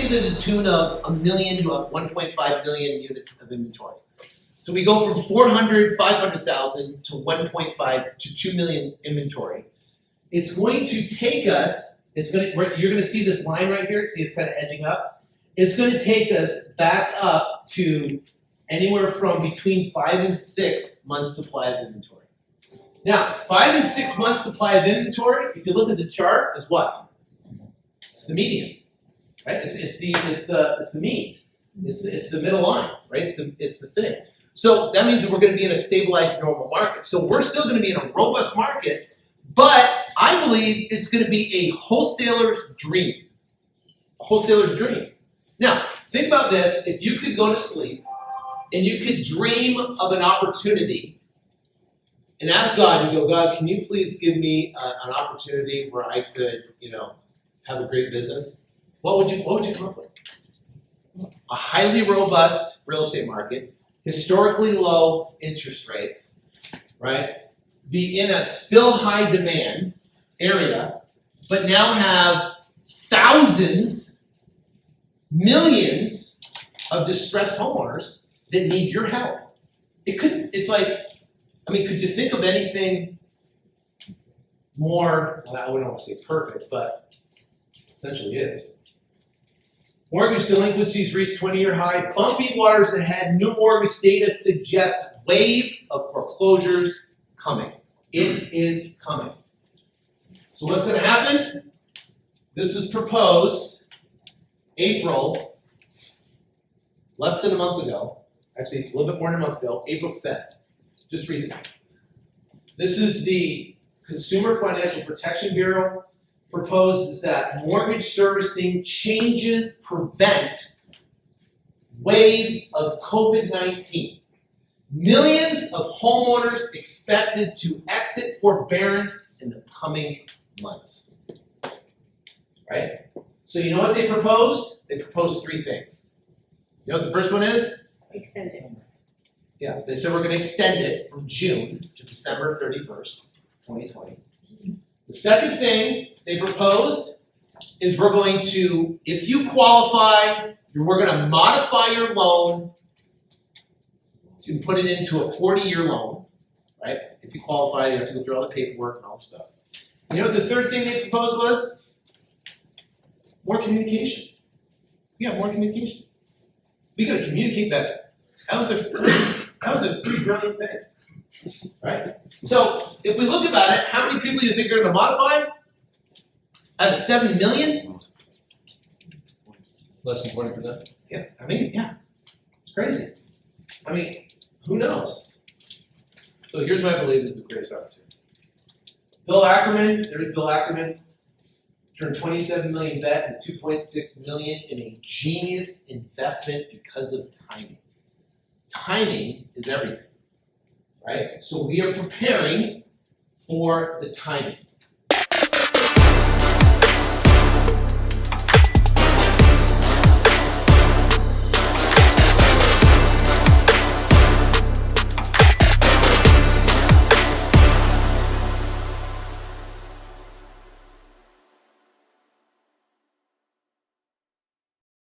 think of it to the tune of 1 million to 1.5 million units of inventory. So we go from 500,000 to 1.5 to 2 million inventory. It's going to take us, you're going to see this line right here, see it's kind of edging up. It's going to take us back up to anywhere from between 5 and 6 months supply of inventory. Now, 5 and 6 months supply of inventory, if you look at the chart, is what? It's the median, right? It's the mean. It's the middle line, right? It's the thing. So that means that we're going to be in a stabilized normal market. So we're still going to be in a robust market, but I believe it's going to be a wholesaler's dream. A wholesaler's dream. Now, think about this. If you could go to sleep and you could dream of an opportunity and ask God, you go, God, can you please give me an opportunity where I could, have a great business? What would you come up with? A highly robust real estate market, historically low interest rates, right? Be in a still high demand area, but now have thousands, millions of distressed homeowners that need your help. Could you think of anything more, well, I wouldn't want to say perfect, but essentially it is. Mortgage delinquencies reached 20-year high. Bumpy waters ahead. New mortgage data suggests wave of foreclosures coming. It is coming. So what's going to happen? This is proposed April, less than a month ago. Actually, a little bit more than a month ago, April 5th, just recently. This is the Consumer Financial Protection Bureau proposes that mortgage servicing changes prevent wave of COVID-19. Millions of homeowners expected to exit forbearance in the coming months. Right? So you know what they proposed? They proposed 3 things. You know what the first one is? Extend it. Yeah, they said we're going to extend it from June to December 31st, 2020. The second thing they proposed is we're going to, if you qualify, we're going to modify your loan to put it into a 40-year loan, right? If you qualify, you have to go through all the paperwork and all the stuff. You know what the third thing they proposed was? More communication. Yeah, more communication. We got to communicate better. That was a 3 brilliant things, right? So if we look about it, how many people do you think are going to modify? Out of 7 million? Less than 20%? Yeah, it's crazy. Who knows? So here's what I believe is the greatest opportunity. Bill Ackerman turned 27 million bet into 2.6 million in a genius investment because of timing. Timing is everything, right? So we are preparing for the timing.